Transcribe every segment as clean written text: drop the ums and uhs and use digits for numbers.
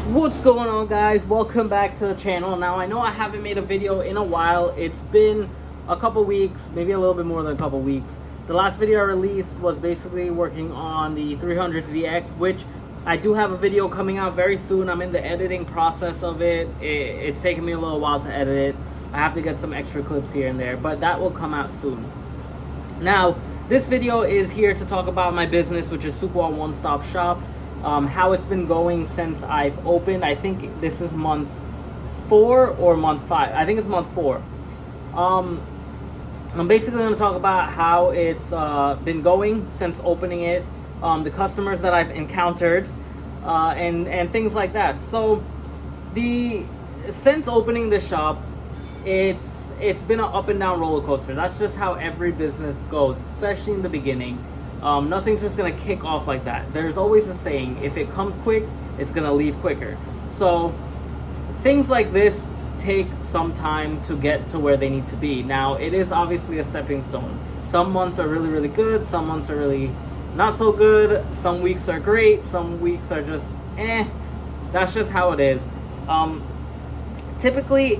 What's going on, guys? Welcome back to the channel. Now, I know I haven't made a video in a while. It's been a couple weeks, maybe a little bit more than a couple weeks. The last video I released was basically working on the 300ZX, which I do have a video coming out very soon. I'm in the editing process of it. It's taken me a little while to edit it. I have to get some extra clips here and there, but that will come out soon. Now, this video is here to talk about my business, which is Supwa One Stop Shop. How it's been going since I've opened. I think this is month 4 or month 5. I think it's month 4. I'm basically going to talk about how it's been going since opening it, the customers that I've encountered, and things like that. So, since opening the shop, it's been an up and down roller coaster. That's just how every business goes, especially in the beginning. Nothing's just gonna kick off like that. There's always a saying, if it comes quick, it's gonna leave quicker. So things like this take some time to get to where they need to be. Now, it is obviously a stepping stone. Some months are really, really good. Some months are really not so good. Some weeks are great. Some weeks are just That's just how it is. Typically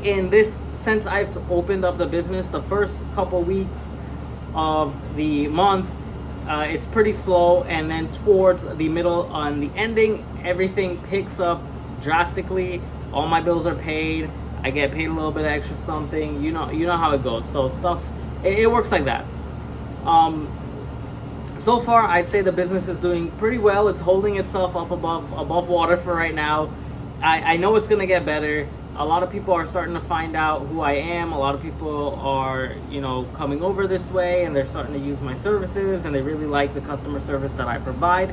since I've opened up the business, the first couple weeks of the month, it's pretty slow, and then towards the middle on the ending, everything picks up drastically. All my bills are paid. I get paid a little bit extra something. You know how it goes. So it works like that. So far, I'd say the business is doing pretty well. It's holding itself up above water for right now. I know it's gonna get better. A lot of people are starting to find out who I am. A lot of people are, coming over this way, and they're starting to use my services, and they really like the customer service that I provide.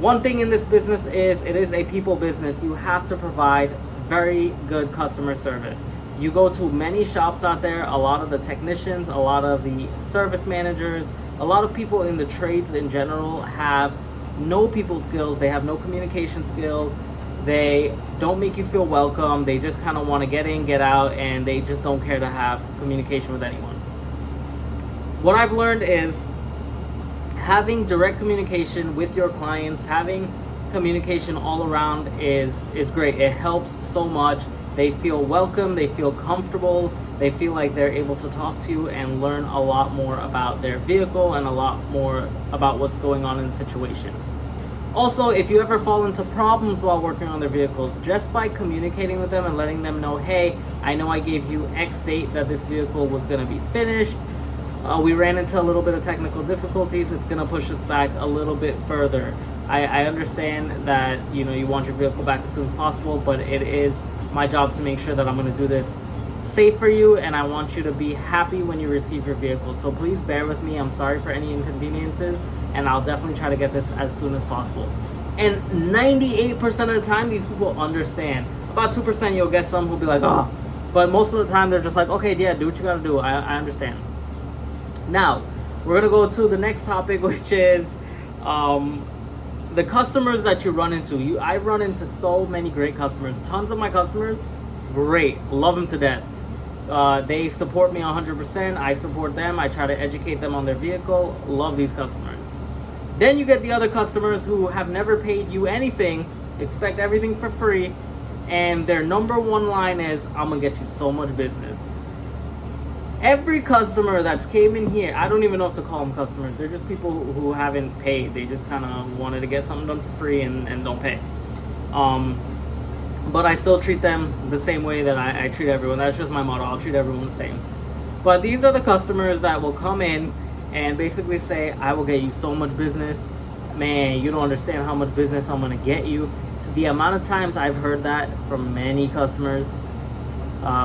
One thing in this business is it is a people business. You have to provide very good customer service. You go to many shops out there, a lot of the technicians, a lot of the service managers, a lot of people in the trades in general have no people skills. They have no communication skills. They don't make you feel welcome. They just kind of want to get in, get out, and they just don't care to have communication with anyone. What I've learned is having direct communication with your clients, having communication all around is great. It helps so much. They feel welcome. They feel comfortable. They feel like they're able to talk to you and learn a lot more about their vehicle and a lot more about what's going on in the situation. Also, if you ever fall into problems while working on their vehicles, just by communicating with them and letting them know, hey, I know I gave you X date that this vehicle was going to be finished. We ran into a little bit of technical difficulties. It's going to push us back a little bit further. I understand that you want your vehicle back as soon as possible, but it is my job to make sure that I'm going to do this safe for you, and I want you to be happy when you receive your vehicle. So please bear with me. I'm sorry for any inconveniences, and I'll definitely try to get this as soon as possible. And 98% of the time, these people understand. About 2% you'll get some who'll be like, oh, but most of the time they're just like, okay, yeah, do what you gotta do. I understand. Now, we're gonna go to the next topic, which is the customers that you run into. I run into so many great customers. Tons of my customers, great, love them to death. They support me 100%. I support them. I try to educate them on their vehicle. Love these customers. Then you get the other customers who have never paid you anything, expect everything for free, and their number one line is, I'm gonna get you so much business. Every customer that's came in here, I don't even know if to call them customers. They're just people who haven't paid. They just kind of wanted to get something done for free and don't pay. But I still treat them the same way that I treat everyone. That's just my motto. I'll treat everyone the same. But these are the customers that will come in and basically say, I will get you so much business. Man, you don't understand how much business I'm going to get you. The amount of times I've heard that from many customers,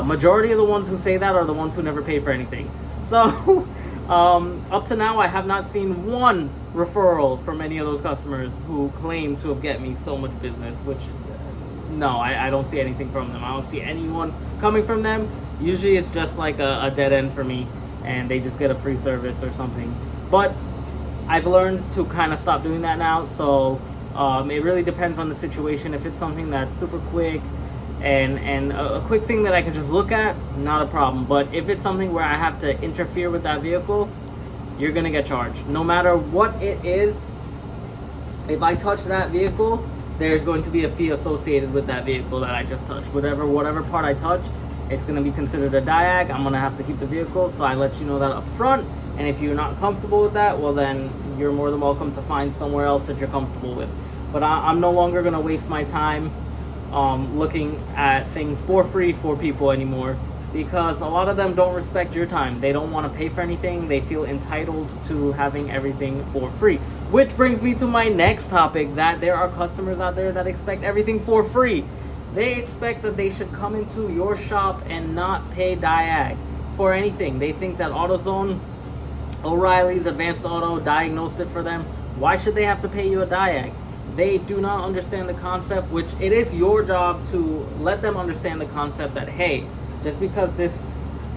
majority of the ones who say that are the ones who never pay for anything. So, up to now, I have not seen one referral from any of those customers who claim to have get me so much business, which, no, I don't see anything from them. I don't see anyone coming from them. Usually it's just like a dead end for me, and they just get a free service or something. But I've learned to kind of stop doing that now. So it really depends on the situation. If it's something that's super quick and a quick thing that I can just look at, not a problem. But if it's something where I have to interfere with that vehicle, you're gonna get charged. No matter what it is, if I touch that vehicle, there's going to be a fee associated with that vehicle that I just touched. Whatever part I touch, it's going to be considered a diag. I'm going to have to keep the vehicle, so I let you know that up front. And if you're not comfortable with that, well then you're more than welcome to find somewhere else that you're comfortable with. But I'm no longer going to waste my time looking at things for free for people anymore, because a lot of them don't respect your time. They don't want to pay for anything. They feel entitled to having everything for free. Which brings me to my next topic, that there are customers out there that expect everything for free. They expect that they should come into your shop and not pay diag for anything. They think that AutoZone, O'Reilly's, Advanced Auto diagnosed it for them. Why should they have to pay you a diag? They do not understand the concept, which it is your job to let them understand the concept that, hey, just because this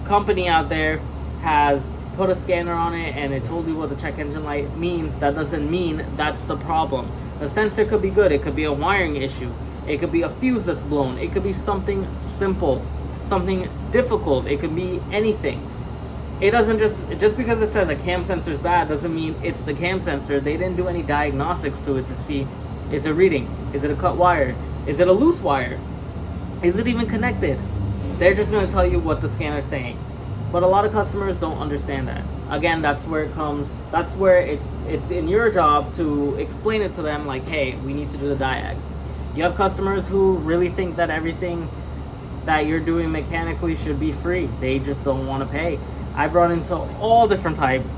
company out there has put a scanner on it and it told you what the check engine light means, that doesn't mean that's the problem. The sensor could be good. It could be a wiring issue. It could be a fuse that's blown. It could be something simple, something difficult. It could be anything. It doesn't just because it says a cam sensor is bad doesn't mean it's the cam sensor. They didn't do any diagnostics to it to see, is it reading? Is it a cut wire? Is it a loose wire? Is it even connected? They're just going to tell you what the scanner's saying. But a lot of customers don't understand that. Again, that's where it comes, that's where it's in your job to explain it to them, like, hey, we need to do the diag. You have customers who really think that everything that you're doing mechanically should be free. They just don't want to pay. I've run into all different types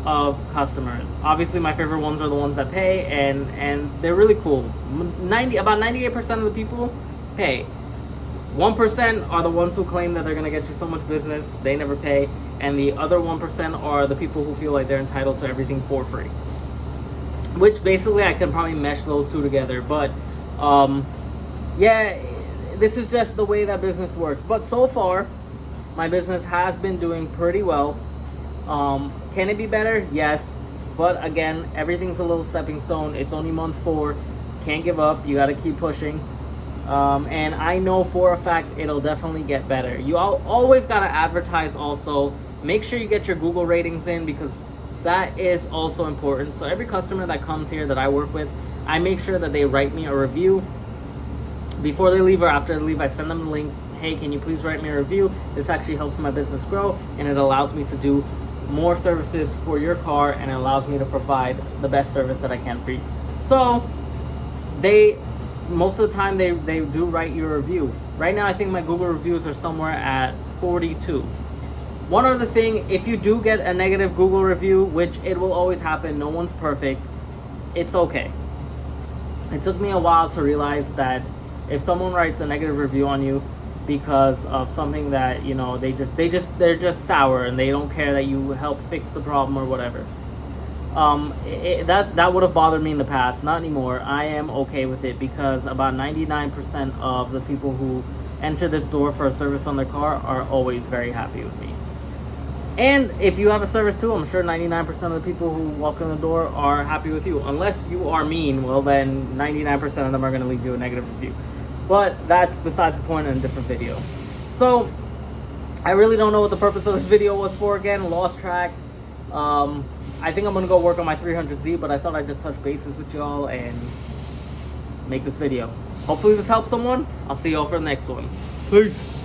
of customers. Obviously, my favorite ones are the ones that pay, and they're really cool. About 98% of the people pay. 1% are the ones who claim that they're going to get you so much business, they never pay. And the other 1% are the people who feel like they're entitled to everything for free. Which basically I can probably mesh those two together. But yeah, this is just the way that business works. But so far, my business has been doing pretty well. Can it be better? Yes. But again, everything's a little stepping stone. It's only month 4. Can't give up. You got to keep pushing. And I know for a fact it'll definitely get better. You always got to advertise also. Make sure you get your Google ratings in, because that is also important. So every customer that comes here that I work with, I make sure that they write me a review. Before they leave or after they leave, I send them a link. Hey, can you please write me a review? This actually helps my business grow, and it allows me to do more services for your car, and it allows me to provide the best service that I can for you. So most of the time they do write your review. Right now I think my Google reviews are somewhere at 42. One other thing, if you do get a negative Google review, which it will always happen, no one's perfect, it's okay. It took me a while to realize that if someone writes a negative review on you because of something that, you know, they're just sour and they don't care that you help fix the problem or whatever. That would have bothered me in the past. Not anymore. I am okay with it, because about 99% of the people who enter this door for a service on their car are always very happy with me. And if you have a service too, I'm sure 99% of the people who walk in the door are happy with you. Unless you are mean, well then 99% of them are going to leave you a negative review. But that's besides the point in a different video. So I really don't know what the purpose of this video was for. Again, lost track. I think I'm going to go work on my 300Z, but I thought I'd just touch bases with y'all and make this video. Hopefully this helps someone. I'll see y'all for the next one. Peace.